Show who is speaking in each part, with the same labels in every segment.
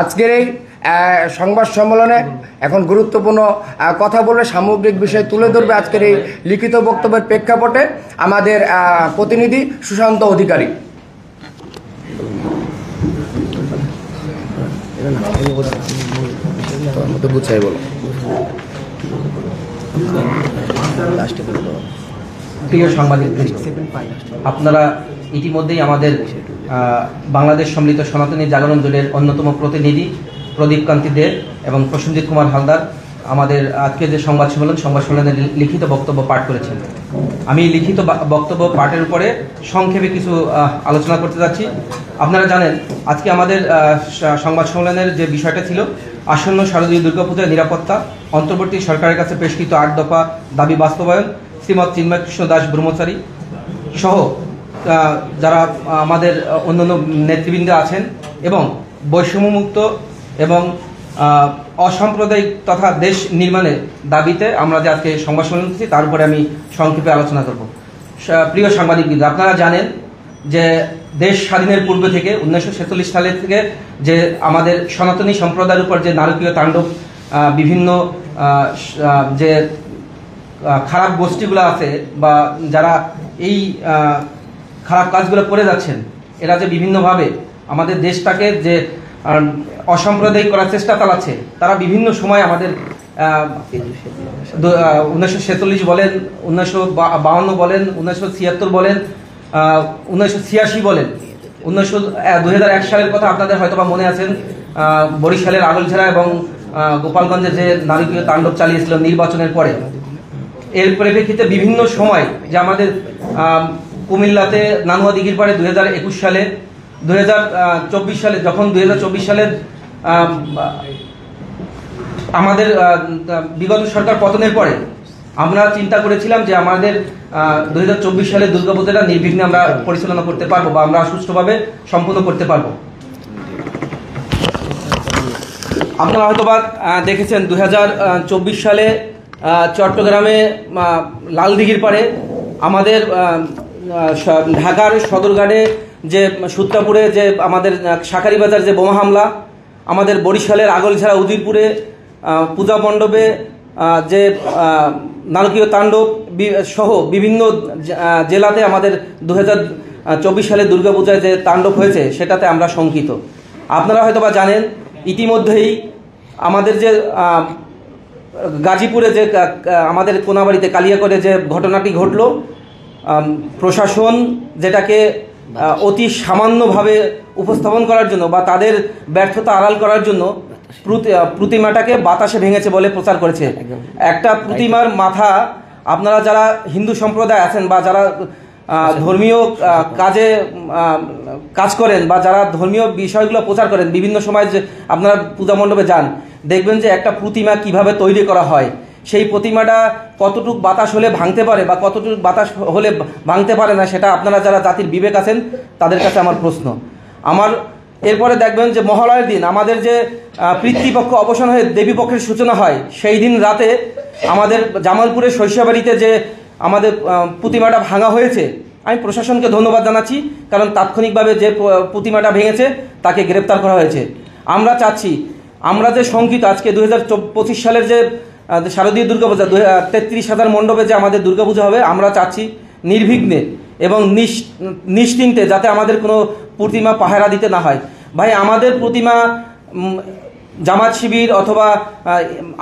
Speaker 1: আজকের এই সংবাদ সম্মেলনে এখন গুরুত্বপূর্ণ কথা বলবে, সামগ্রিক বিষয় তুলে ধরবে আজকের এই লিখিত বক্তব্যের প্রেক্ষাপটে আমাদের প্রতিনিধি সুশান্ত অধিকারী।
Speaker 2: প্রিয় সাংবাদিক, আপনারা ইতিমধ্যেই আমাদের বাংলাদেশ সম্মিলিত সনাতনী জাগরণ দলের অন্যতম প্রতিনিধি প্রদীপ কান্তি দে এবং প্রসেনজিৎ কুমার হালদার আমাদের আজকের যে সংবাদ সম্মেলনের লিখিত বক্তব্য পাঠ করেছেন। আমি লিখিত বক্তব্য পাঠের উপরে সংক্ষেপে কিছু আলোচনা করতে যাচ্ছি। আপনারা জানেন আজকে আমাদের সংবাদ সম্মেলনের যে বিষয়টা ছিল আসন্ন শারদীয় দুর্গাপূজার নিরাপত্তা, অন্তর্বর্তী সরকারের কাছে পেশকৃত 8 দফা দাবি বাস্তবায়ন, শ্রীমৎ চিন্ময় কৃষ্ণ দাস ব্রহ্মচারী সহ যারা আমাদের অন্যান্য নেতৃবৃন্দ আছেন এবং বৈষম্যমুক্ত এবং অসাম্প্রদায়িক তথা দেশ নির্মাণের দাবিতে আমরা যে আজকে সংবাদ সম্মেলন করছি তার উপরে আমি সংক্ষেপে আলোচনা করব। প্রিয় সাংবাদিকবৃন্দ, আপনারা জানেন যে দেশ স্বাধীনের পূর্ব থেকে 1947 সালে থেকে যে আমাদের সনাতনী সম্প্রদায়ের উপর যে নারকীয় তাণ্ডব, বিভিন্ন যে খারাপ গোষ্ঠীগুলো আছে বা যারা এই খারাপ কাজগুলো করে যাচ্ছেন, এরা যে বিভিন্নভাবে আমাদের দেশটাকে যে অসাম্প্রদায়িক করার চেষ্টা চালাচ্ছে, তারা বিভিন্ন সময় আমাদের 1947 বলেন, 1952 বলেন, 1976 বলেন, 1986 বলেন, 2001 সালের কথা আপনাদের হয়তো বা মনে আছেন, বরিশালের আগলঝাড়া এবং গোপালগঞ্জে যে নারকীয় তাণ্ডব চালিয়েছিল নির্বাচনের পরে। এর পরিপ্রেক্ষিতে বিভিন্ন সময় যে আমাদের কুমিল্লাতে নানুয়া দিঘির পাড়ে 2021 সালে, 2024 সালে, যখন 2024 সালের আমাদের বিগত সরকার পতনের পরে আমরা চিন্তা করেছিলাম যে আমাদের 2024 সালে দুর্গাপূজাটা নির্বিঘ্নে আমরা পরিচালনা করতে পারবো বা আমরা সুষ্ঠুভাবে সম্পন্ন করতে পারবো। আপনারা হয়তোবা দেখেছেন 2024 সালে চট্টগ্রামে লালদিঘির পাড়ে, আমাদের ঢাকার সদরঘাটে যে সূত্রাপুরে যে আমাদের শাঁখারীবাজার যে বোমা হামলা, আমাদের বরিশালের আগলঝাড়া উজিরপুরে পূজা মণ্ডপে যে নারকীয় তাণ্ডব সহ বিভিন্ন জেলাতে আমাদের 2024 সালে দুর্গাপূজায় যে তাণ্ডব হয়েছে সেটাতে আমরা শঙ্কিত। আপনারা হয়তোবা জানেন ইতিমধ্যেই আমাদের যে গাজীপুরে যে আমাদের কোনাবাড়িতে কালিয়াকরে যে ঘটনাটি ঘটল, প্রশাসন যেটাকে অতি সামান্যভাবে উপস্থাপন করার জন্য বা তাদের ব্যর্থতা আড়াল করার জন্য প্রতিমাটাকে বাতাসে ভেঙেছে বলে প্রচার করেছে। একটা প্রতিমার মাথা, আপনারা যারা হিন্দু সম্প্রদায় আছেন বা যারা ধর্মীয় কাজ করেন বা যারা ধর্মীয় বিষয়গুলো প্রচার করেন, বিভিন্ন সময় যে আপনারা পূজা মণ্ডপে যান, দেখবেন যে একটা প্রতিমা কিভাবে তৈরি করা হয়, সেই প্রতিমাটা কতটুকু বাতাস হলে ভাঙতে পারে বা কতটুকু বাতাস হলে ভাঙতে পারে না, সেটা আপনারা যারা জাতির বিবেক আছেন তাদের কাছে আমার প্রশ্ন। এরপরে দেখবেন যে মহালয়ের দিন আমাদের যে পিতৃপক্ষ অবসান হয়ে দেবীপক্ষের সূচনা হয়, সেই দিন রাতে আমাদের জামালপুরের শৈশবাড়িতে যে আমাদের প্রতিমাটা ভাঙা হয়েছে, আমি প্রশাসনকে ধন্যবাদ জানাচ্ছি, কারণ তাৎক্ষণিকভাবে যে প্রতিমাটা ভেঙেছে তাকে গ্রেপ্তার করা হয়েছে। আমরা চাচ্ছি, আমরা যে শঙ্কিত আজকে 2025 সালের যে শারদীয় দুর্গাপূজা 33,000 মণ্ডপে যে আমাদের দুর্গাপূজা হবে, আমরা চাচ্ছি নির্বিঘ্নে এবং নিশ্চিন্তে যাতে আমাদের কোনো প্রতিমা পাহারা দিতে না হয়। ভাই, আমাদের প্রতিমা জামাত শিবির অথবা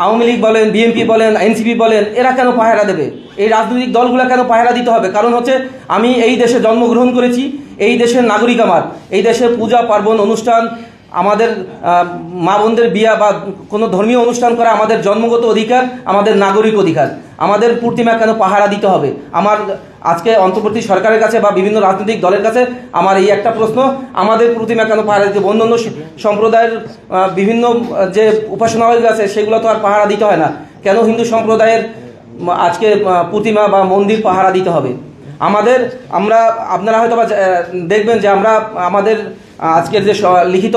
Speaker 2: আওয়ামী লীগ বলেন, বিএনপি বলেন, এনসিপি বলেন, এরা কেন পাহারা দেবে? এই রাজনৈতিক দলগুলো কেন পাহারা দিতে হবে? কারণ হচ্ছে আমি এই দেশে জন্মগ্রহণ করেছি, এই দেশের নাগরিক আমার, এই দেশের পূজা পার্বণ অনুষ্ঠান, আমাদের মা বোনদের বিয়া বা কোনো ধর্মীয় অনুষ্ঠান করা আমাদের জন্মগত অধিকার, আমাদের নাগরিক অধিকার। আমাদের প্রতিমা কেন পাহারা দিতে হবে? আমার আজকে অন্তর্বর্তী সরকারের কাছে বা বিভিন্ন রাজনৈতিক দলের কাছে আমার এই একটা প্রশ্ন, আমাদের প্রতিমা কেন পাহারা দিতে? অন্যান্য সম্প্রদায়ের বিভিন্ন যে উপাসনালয় আছে সেগুলো তো আর পাহারা দিতে হয় না, কেন হিন্দু সম্প্রদায়ের আজকে প্রতিমা বা মন্দির পাহারা দিতে হবে? আপনারা হয়তো দেখবেন যে আমরা আমাদের আজকের যে লিখিত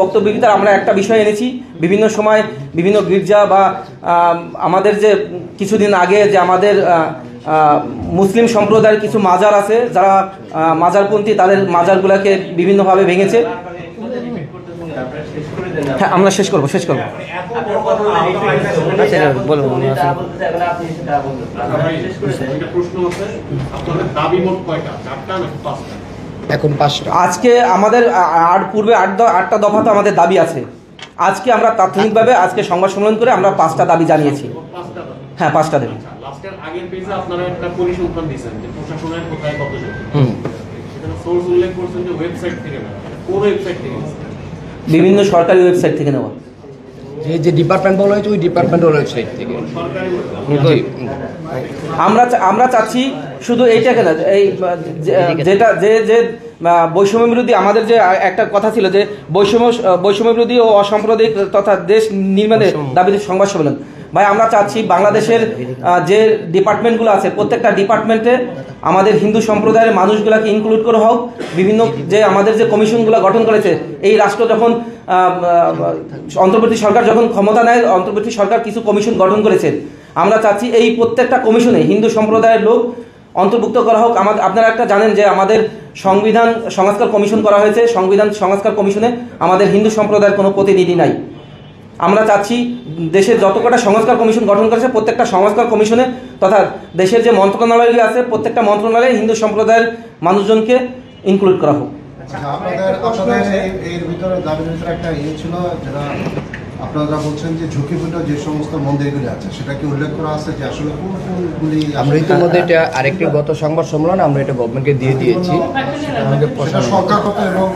Speaker 2: বক্তব্যের ভিতরে আমরা একটা বিষয় এনেছি। বিভিন্ন সময় বিভিন্ন গির্জা বা আমাদের যে কিছুদিন আগে যে আমাদের মুসলিম সম্প্রদায়ের কিছু মাজার আছে যারা মাজারপন্থী, তাদের মাজারগুলোকে বিভিন্নভাবে ভেঙেছে। হ্যাঁ, আমরা শেষ করবো।
Speaker 1: এখন 5টা।
Speaker 2: আজকে আমাদের পূর্বে 8টা দফা তো আমাদের দাবি আছে। আজকে আমরা তাৎক্ষণিকভাবে আজকে সংবাদ সম্মেলন করে আমরা 5টা দাবি জানিয়েছি। হ্যাঁ, 5টা দাবি।
Speaker 3: লাস্টের আগের পেজে আপনারা একটা পরিসংখ্যান দিয়েছেন যে প্রশাসনের কোথায় কত জন, সেখানে সোর্স উল্লেখ করছেন যে ওয়েবসাইট থেকে না, কোন ওয়েবসাইট থেকে?
Speaker 2: বিভিন্ন সরকারি ওয়েবসাইট থেকে নেওয়া।
Speaker 1: যে ডিপার্টমেন্ট বলা হয়েছে ওই ডিপার্টমেন্টের ওয়েবসাইট থেকে।
Speaker 2: আমরা চাচ্ছি শুধু এইটাকে না, এই যেটা যে বৈষম্য বিরোধী আমাদের যে একটা কথা ছিল যে বৈষম্য বিরোধী ও অসাম্প্রদায়িক তথা দেশ নির্মাণের দাবিতে সংবাদ সম্মেলন। ভাই, আমরা চাচ্ছি বাংলাদেশের যে ডিপার্টমেন্টগুলো আছে প্রত্যেকটা ডিপার্টমেন্টে আমাদের হিন্দু সম্প্রদায়ের মানুষগুলোকে ইনক্লুড করা হোক। বিভিন্ন যে আমাদের যে কমিশনগুলো গঠন করেছে, এই রাষ্ট্র যখন অন্তর্বর্তী সরকার যখন ক্ষমতা নেয়, অন্তর্বর্তী সরকার কিছু কমিশন গঠন করেছে। আমরা চাচ্ছি এই প্রত্যেকটা কমিশনে হিন্দু সম্প্রদায়ের লোক অন্তর্ভুক্ত করা হোক। আপনারা একটা জানেন যে আমাদের সংবিধান সংস্কার কমিশন করা হয়েছে, সংবিধান সংস্কার কমিশনে আমাদের হিন্দু সম্প্রদায়ের কোনো প্রতিনিধি নাই। আমরা চাচ্ছি দেশের যত কটা সংস্কার কমিশন গঠন করেছে প্রত্যেকটা সংস্কার কমিশনে তথা দেশের যে মন্ত্রণালয়গুলি আছে প্রত্যেকটা মন্ত্রণালয়ে হিন্দু সম্প্রদায়ের মানুষজনকে ইনক্লুড করা হোক।
Speaker 4: আপনাদের এর ভিতরে দাবির ভিতরে একটা ছিল, যেটা আপনারা বলছেন যে ঝুঁকিপূর্ণ যে সমস্ত মন্দিরগুলি আছে সেটা কি উল্লেখ করা আছে যে আসলে কোনগুলি?
Speaker 1: আমরা ইতিমধ্যে এটা আরেকটি গত সংবাদ সম্মেলন আমরা এটা গভর্নমেন্টকে দিয়ে দিয়েছি।
Speaker 4: সেটা সংখ্যা কত এবং